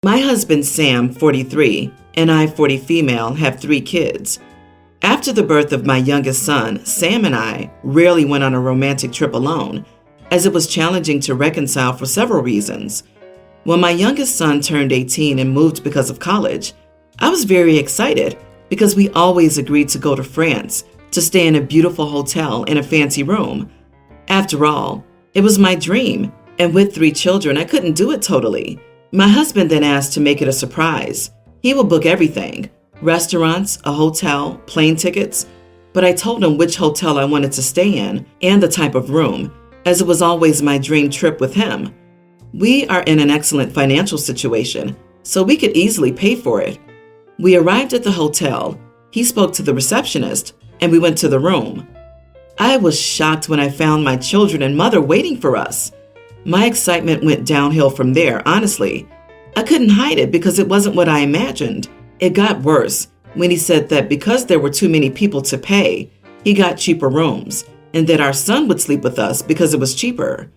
My husband Sam, 43, and I, 40 female, have 3 kids. After the birth of my youngest son, Sam and I rarely went on a romantic trip alone, as it was challenging to reconcile for several reasons. When my youngest son turned 18 and moved because of college, I was very excited because we always agreed to go to France to stay in a beautiful hotel in a fancy room. After all, it was my dream, and with 3 children, I couldn't do it totally. My husband then asked to make it a surprise. He will book everything: restaurants, a hotel, plane tickets. But I told him which hotel I wanted to stay in and the type of room, as it was always my dream trip with him. We are in an excellent financial situation, so we could easily pay for it. We arrived at the hotel, he spoke to the receptionist, and we went to the room. I was shocked when I found my children and mother waiting for us. My excitement went downhill from there, honestly. I couldn't hide it because it wasn't what I imagined. It got worse when he said that because there were too many people to pay, he got cheaper rooms, and that our son would sleep with us because it was cheaper.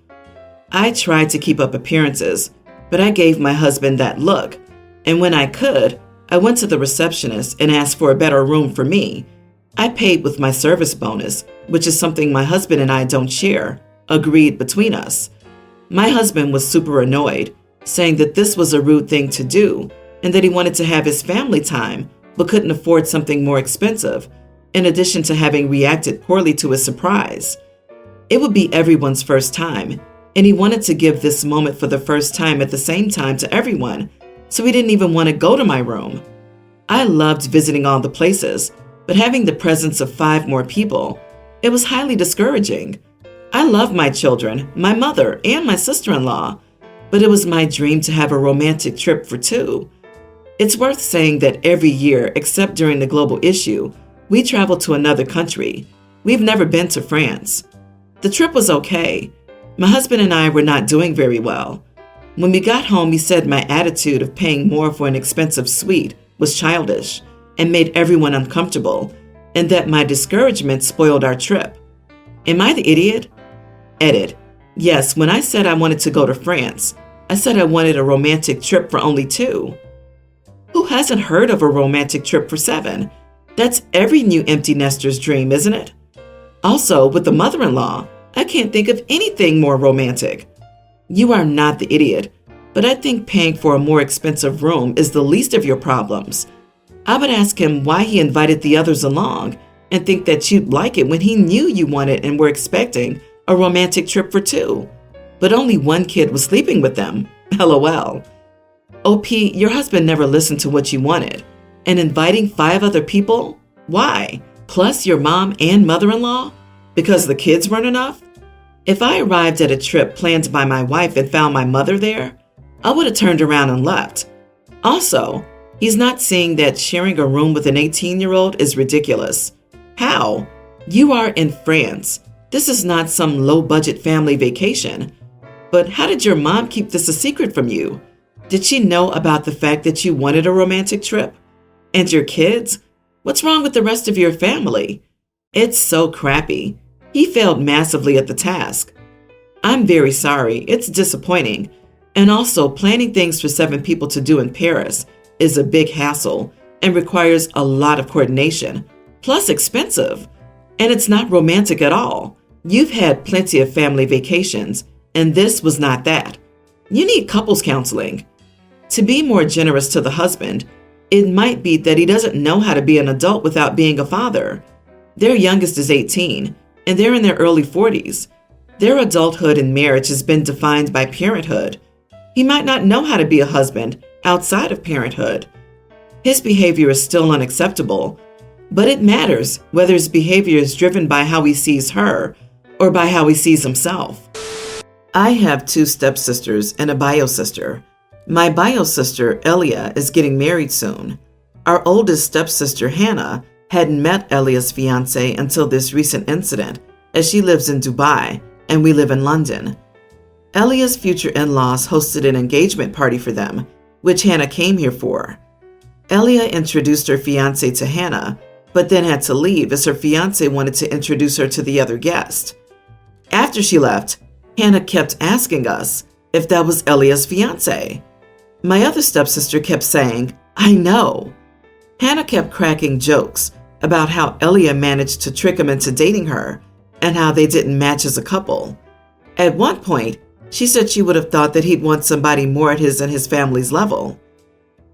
I tried to keep up appearances, but I gave my husband that look, and when I could, I went to the receptionist and asked for a better room for me. I paid with my service bonus, which is something my husband and I don't share, agreed between us. My husband was super annoyed, saying that this was a rude thing to do and that he wanted to have his family time but couldn't afford something more expensive, in addition to having reacted poorly to his surprise. It would be everyone's first time, and he wanted to give this moment for the first time at the same time to everyone, so he didn't even want to go to my room. I loved visiting all the places, but having the presence of 5 more people, it was highly discouraging. I love my children, my mother, and my sister-in-law, but it was my dream to have a romantic trip for 2. It's worth saying that every year, except during the global issue, we travel to another country. We've never been to France. The trip was okay. My husband and I were not doing very well. When we got home, he said my attitude of paying more for an expensive suite was childish and made everyone uncomfortable, and that my discouragement spoiled our trip. Am I the idiot? Edit. Yes, when I said I wanted to go to France, I said I wanted a romantic trip for only 2. Who hasn't heard of a romantic trip for 7? That's every new empty nester's dream, isn't it? Also, with the mother-in-law, I can't think of anything more romantic. You are not the idiot, but I think paying for a more expensive room is the least of your problems. I would ask him why he invited the others along and think that you'd like it when he knew you wanted and were expecting a romantic trip for 2, but only 1 kid was sleeping with them. LOL. OP, your husband never listened to what you wanted. And inviting 5 other people? Why? Plus your mom and mother-in-law? Because the kids weren't enough? If I arrived at a trip planned by my wife and found my mother there, I would have turned around and left. Also, he's not seeing that sharing a room with an 18-year-old is ridiculous. How? You are in France. This is not some low-budget family vacation. But how did your mom keep this a secret from you? Did she know about the fact that you wanted a romantic trip? And your kids? What's wrong with the rest of your family? It's so crappy. He failed massively at the task. I'm very sorry. It's disappointing. And also, planning things for 7 people to do in Paris is a big hassle and requires a lot of coordination, plus expensive. And it's not romantic at all. You've had plenty of family vacations, and this was not that. You need couples counseling. To be more generous to the husband, it might be that he doesn't know how to be an adult without being a father. Their youngest is 18, and they're in their early 40s. Their adulthood and marriage has been defined by parenthood. He might not know how to be a husband outside of parenthood. His behavior is still unacceptable, but it matters whether his behavior is driven by how he sees her or by how he sees himself. I have 2 stepsisters and a bio sister. My bio sister, Elia, is getting married soon. Our oldest stepsister, Hannah, hadn't met Elia's fiancé until this recent incident, as she lives in Dubai and we live in London. Elia's future in-laws hosted an engagement party for them, which Hannah came here for. Elia introduced her fiancé to Hannah, but then had to leave as her fiancé wanted to introduce her to the other guest. After she left, Hannah kept asking us if that was Elia's fiancé. My other stepsister kept saying, "I know." Hannah kept cracking jokes about how Elia managed to trick him into dating her and how they didn't match as a couple. At one point, she said she would have thought that he'd want somebody more at his and his family's level.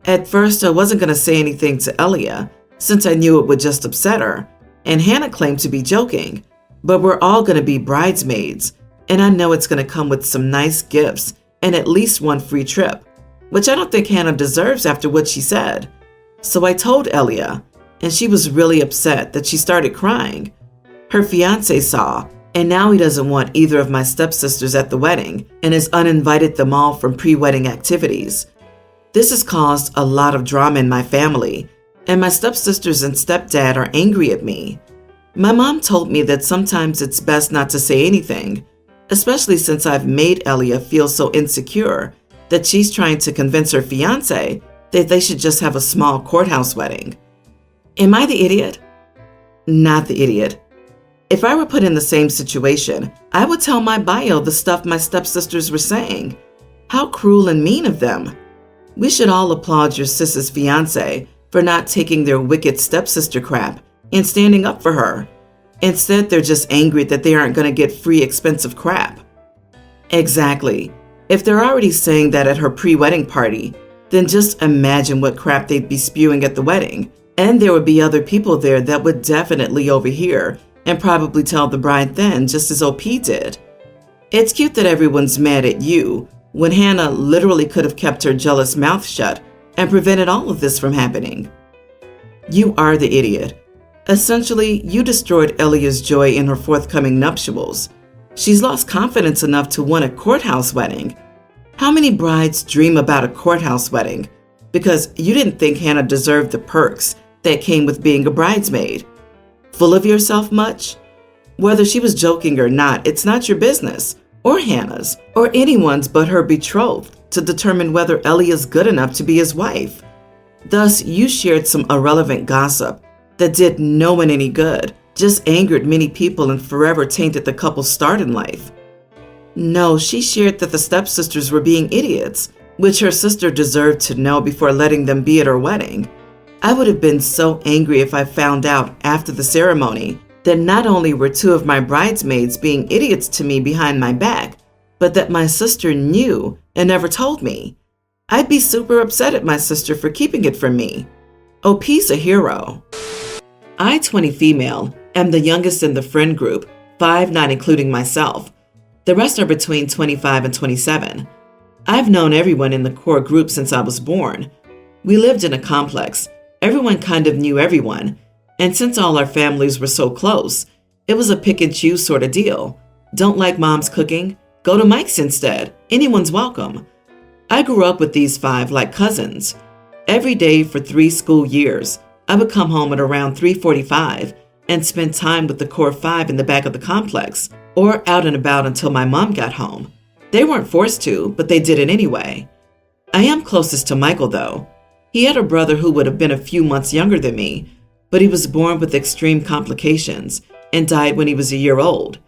At first, I wasn't going to say anything to Elia since I knew it would just upset her, and Hannah claimed to be joking, but we're all going to be bridesmaids, and I know it's going to come with some nice gifts and at least one free trip, which I don't think Hannah deserves after what she said. So I told Elia, and she was really upset that she started crying. Her fiancé saw, and now he doesn't want either of my stepsisters at the wedding and has uninvited them all from pre-wedding activities. This has caused a lot of drama in my family, and my stepsisters and stepdad are angry at me. My mom told me that sometimes it's best not to say anything, especially since I've made Elia feel so insecure that she's trying to convince her fiancé that they should just have a small courthouse wedding. Am I the idiot? Not the idiot. If I were put in the same situation, I would tell my bio the stuff my stepsisters were saying. How cruel and mean of them. We should all applaud your sis's fiancé for not taking their wicked stepsister crap and standing up for her. Instead, they're just angry that they aren't going to get free expensive crap. Exactly. If they're already saying that at her pre-wedding party, then just imagine what crap they'd be spewing at the wedding. And there would be other people there that would definitely overhear and probably tell the bride then, just as OP did. It's cute that everyone's mad at you when Hannah literally could have kept her jealous mouth shut and prevented all of this from happening. You are the idiot. Essentially, you destroyed Elia's joy in her forthcoming nuptials. She's lost confidence enough to want a courthouse wedding. How many brides dream about a courthouse wedding? Because you didn't think Hannah deserved the perks that came with being a bridesmaid. Full of yourself much? Whether she was joking or not, it's not your business, or Hannah's, or anyone's but her betrothed to determine whether Elia's good enough to be his wife. Thus, you shared some irrelevant gossip that did no one any good, just angered many people and forever tainted the couple's start in life. No, she shared that the stepsisters were being idiots, which her sister deserved to know before letting them be at her wedding. I would have been so angry if I found out after the ceremony that not only were two of my bridesmaids being idiots to me behind my back, but that my sister knew and never told me. I'd be super upset at my sister for keeping it from me. OP's a hero. I, 20 female, am the youngest in the friend group, 5 not including myself. The rest are between 25 and 27. I've known everyone in the core group since I was born. We lived in a complex. Everyone kind of knew everyone, and since all our families were so close, it was a pick and choose sort of deal. Don't like mom's cooking? Go to Mike's instead. Anyone's welcome. I grew up with these 5 like cousins. Every day for 3 school years, I would come home at around 3:45 and spend time with the core 5 in the back of the complex, or out and about until my mom got home. They weren't forced to, but they did it anyway. I am closest to Michael, though. He had a brother who would have been a few months younger than me, but he was born with extreme complications and died when he was a year old.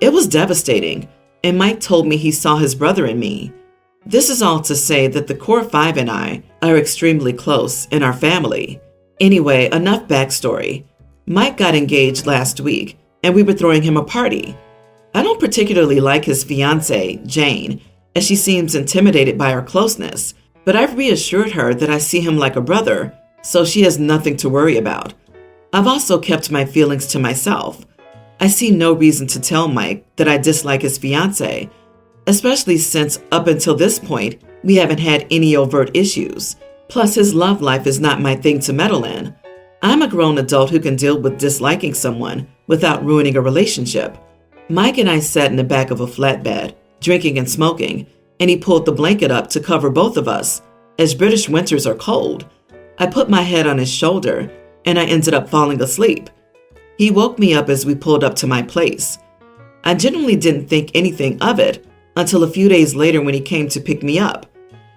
It was devastating, and Mike told me he saw his brother in me. This is all to say that the core 5 and I are extremely close in our family. Anyway, enough backstory. Mike got engaged last week, and we were throwing him a party. I don't particularly like his fiancée, Jane, as she seems intimidated by our closeness, but I've reassured her that I see him like a brother, so she has nothing to worry about. I've also kept my feelings to myself. I see no reason to tell Mike that I dislike his fiancée, especially since up until this point, we haven't had any overt issues. Plus, his love life is not my thing to meddle in. I'm a grown adult who can deal with disliking someone without ruining a relationship. Mike and I sat in the back of a flatbed, drinking and smoking, and he pulled the blanket up to cover both of us, as British winters are cold. I put my head on his shoulder, and I ended up falling asleep. He woke me up as we pulled up to my place. I genuinely didn't think anything of it until a few days later when he came to pick me up.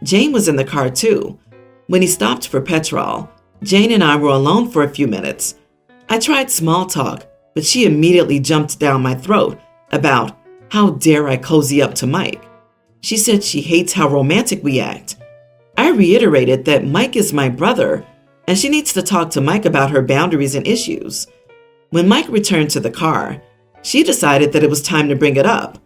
Jane was in the car too. When he stopped for petrol, Jane and I were alone for a few minutes. I tried small talk, but she immediately jumped down my throat about how dare I cozy up to Mike. She said she hates how romantic we act. I reiterated that Mike is my brother, and she needs to talk to Mike about her boundaries and issues. When Mike returned to the car, she decided that it was time to bring it up.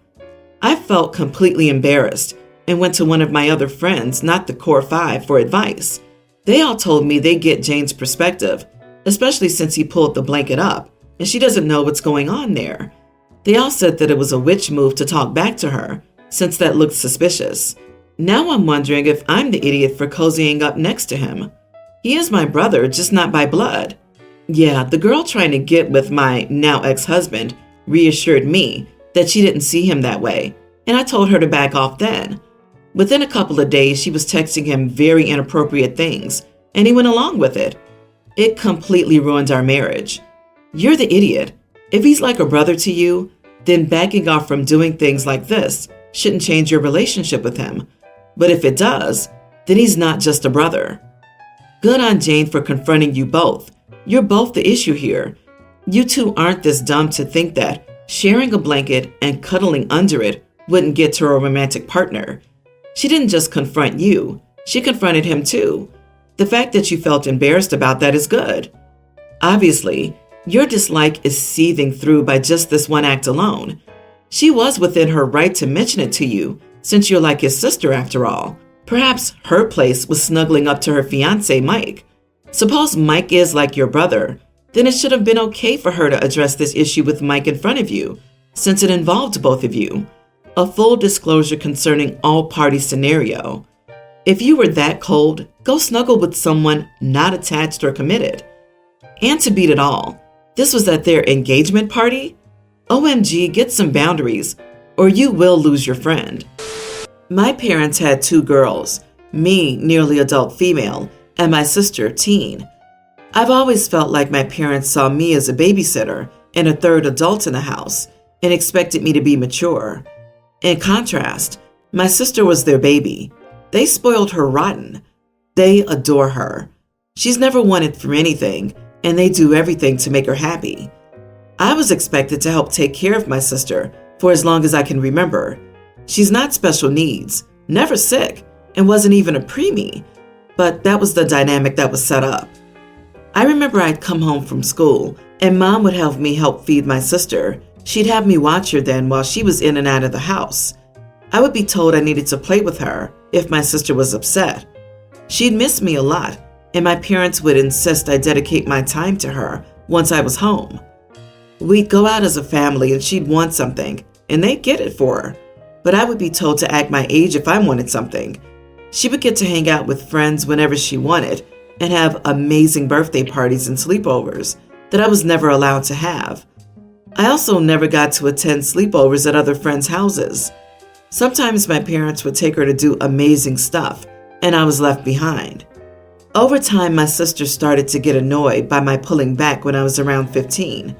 I felt completely embarrassed and went to one of my other friends, not the core five, for advice. They all told me they get Jane's perspective, especially since he pulled the blanket up and she doesn't know what's going on there. They all said that it was a witch move to talk back to her, since that looked suspicious. Now I'm wondering if I'm the idiot for cozying up next to him. He is my brother, just not by blood. Yeah, the girl trying to get with my now ex-husband reassured me that she didn't see him that way, and I told her to back off then. Within a couple of days, she was texting him very inappropriate things, and he went along with it. It completely ruined our marriage. You're the idiot. If he's like a brother to you, then backing off from doing things like this shouldn't change your relationship with him. But if it does, then he's not just a brother. Good on Jane for confronting you both. You're both the issue here. You two aren't this dumb to think that sharing a blanket and cuddling under it wouldn't get to a romantic partner. She didn't just confront you, she confronted him too. The fact that you felt embarrassed about that is good. Obviously, your dislike is seething through by just this one act alone. She was within her right to mention it to you, since you're like his sister after all. Perhaps her place was snuggling up to her fiancé, Mike. Suppose Mike is like your brother, then it should have been okay for her to address this issue with Mike in front of you, since it involved both of you. A full disclosure concerning all party scenario. If you were that cold, go snuggle with someone not attached or committed. And to beat it all, this was at their engagement party? OMG, get some boundaries, or you will lose your friend. My parents had two girls, me, nearly adult female, and my sister, teen. I've always felt like my parents saw me as a babysitter and a third adult in the house and expected me to be mature. In contrast, my sister was their baby. They spoiled her rotten. They adore her. She's never wanted for anything, and they do everything to make her happy. I was expected to help take care of my sister for as long as I can remember. She's not special needs, never sick, and wasn't even a preemie, but that was the dynamic that was set up. I remember I'd come home from school, and Mom would have me help feed my sister. She'd have me watch her then while she was in and out of the house. I would be told I needed to play with her if my sister was upset. She'd miss me a lot, and my parents would insist I dedicate my time to her once I was home. We'd go out as a family and she'd want something, and they'd get it for her, but I would be told to act my age if I wanted something. She would get to hang out with friends whenever she wanted and have amazing birthday parties and sleepovers that I was never allowed to have. I also never got to attend sleepovers at other friends' houses. Sometimes my parents would take her to do amazing stuff, and I was left behind. Over time, my sister started to get annoyed by my pulling back when I was around 15.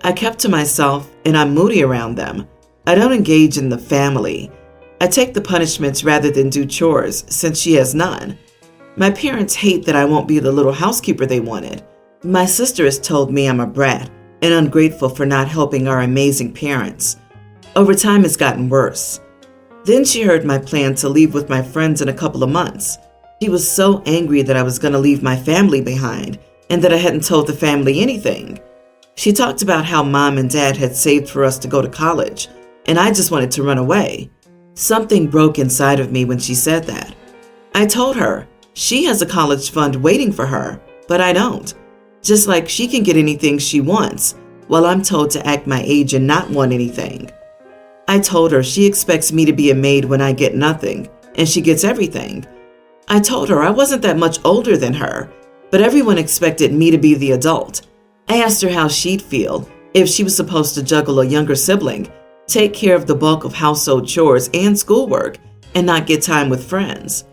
I kept to myself, and I'm moody around them. I don't engage in the family. I take the punishments rather than do chores, since she has none. My parents hate that I won't be the little housekeeper they wanted. My sister has told me I'm a brat and ungrateful for not helping our amazing parents. Over time, it's gotten worse. Then she heard my plan to leave with my friends in a couple of months. She was so angry that I was going to leave my family behind and that I hadn't told the family anything. She talked about how Mom and Dad had saved for us to go to college, and I just wanted to run away. Something broke inside of me when she said that. I told her she has a college fund waiting for her, but I don't. Just like she can get anything she wants, while I'm told to act my age and not want anything. I told her she expects me to be a maid when I get nothing, and she gets everything. I told her I wasn't that much older than her, but everyone expected me to be the adult. I asked her how she'd feel if she was supposed to juggle a younger sibling, take care of the bulk of household chores and schoolwork, and not get time with friends.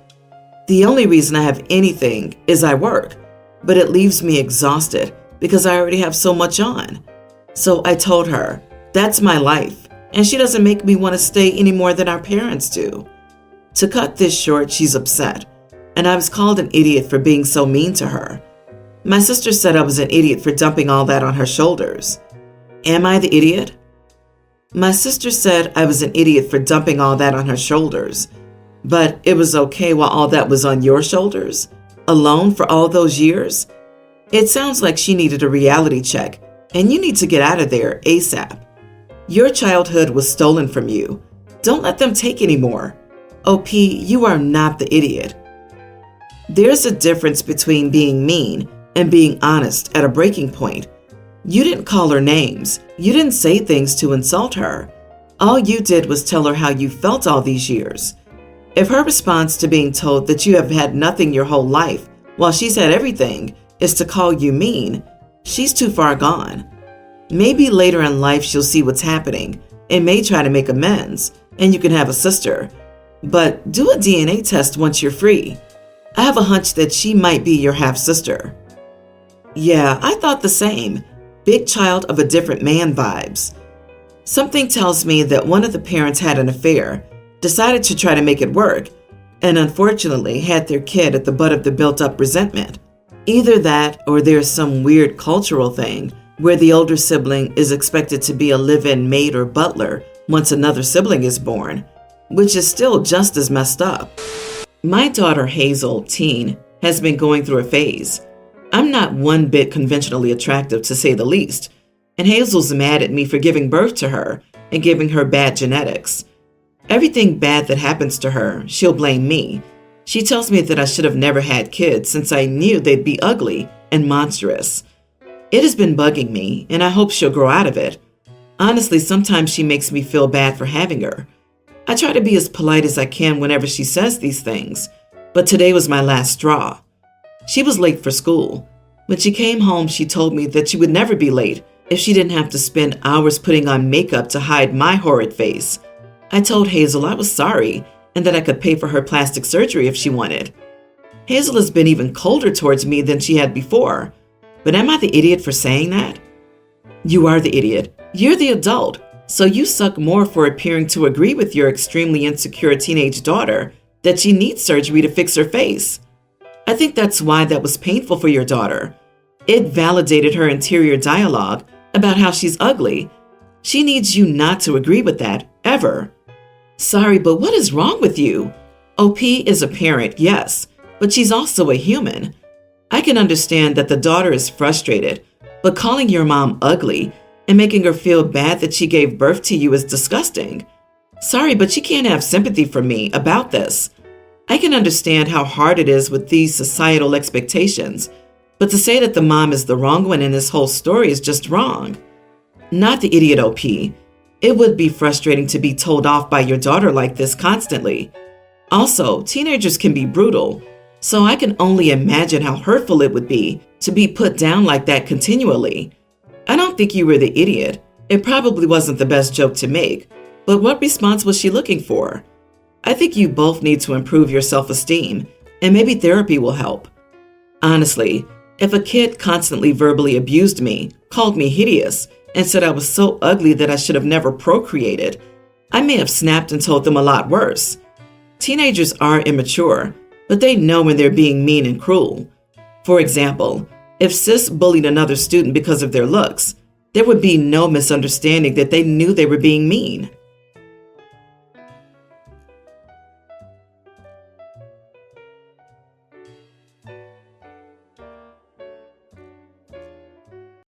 The only reason I have anything is I work, but it leaves me exhausted because I already have so much on. So I told her, that's my life, and she doesn't make me want to stay any more than our parents do. To cut this short, she's upset, and I was called an idiot for being so mean to her. My sister said I was an idiot for dumping all that on her shoulders. Am I the idiot? My sister said I was an idiot for dumping all that on her shoulders. But it was okay while all that was on your shoulders? Alone for all those years? It sounds like she needed a reality check, and you need to get out of there ASAP. Your childhood was stolen from you. Don't let them take any more. OP, you are not the idiot. There's a difference between being mean and being honest at a breaking point. You didn't call her names. You didn't say things to insult her. All you did was tell her how you felt all these years. If her response to being told that you have had nothing your whole life while she's had everything is to call you mean, she's too far gone. Maybe later in life she'll see what's happening and may try to make amends, and you can have a sister. But do a DNA test once you're free. I have a hunch that she might be your half-sister. Yeah, I thought the same. Big child of a different man vibes. Something tells me that one of the parents had an affair, decided to try to make it work, and unfortunately had their kid at the butt of the built-up resentment. Either that or there's some weird cultural thing where the older sibling is expected to be a live-in maid or butler once another sibling is born, which is still just as messed up. My daughter Hazel, teen, has been going through a phase. I'm not one bit conventionally attractive, to say the least, and Hazel's mad at me for giving birth to her and giving her bad genetics. Everything bad that happens to her, she'll blame me. She tells me that I should have never had kids since I knew they'd be ugly and monstrous. It has been bugging me, and I hope she'll grow out of it. Honestly, sometimes she makes me feel bad for having her. I try to be as polite as I can whenever she says these things, but today was my last straw. She was late for school. When she came home, she told me that she would never be late if she didn't have to spend hours putting on makeup to hide my horrid face. I told Hazel I was sorry and that I could pay for her plastic surgery if she wanted. Hazel has been even colder towards me than she had before. But am I the idiot for saying that? You are the idiot. You're the adult, so you suck more for appearing to agree with your extremely insecure teenage daughter that she needs surgery to fix her face. I think that's why that was painful for your daughter. It validated her interior dialogue about how she's ugly. She needs you not to agree with that, ever. Sorry, but what is wrong with you? OP is a parent, yes, but she's also a human. I can understand that the daughter is frustrated, but calling your mom ugly and making her feel bad that she gave birth to you is disgusting. Sorry, but you can't have sympathy for me about this. I can understand how hard it is with these societal expectations, but to say that the mom is the wrong one in this whole story is just wrong. Not the idiot OP. It would be frustrating to be told off by your daughter like this constantly. Also, teenagers can be brutal, so I can only imagine how hurtful it would be to be put down like that continually. I don't think you were the idiot. It probably wasn't the best joke to make, but what response was she looking for? I think you both need to improve your self-esteem, and maybe therapy will help. Honestly, if a kid constantly verbally abused me, called me hideous, and said I was so ugly that I should have never procreated, I may have snapped and told them a lot worse. Teenagers are immature, but they know when they're being mean and cruel. For example, if sis bullied another student because of their looks, there would be no misunderstanding that they knew they were being mean.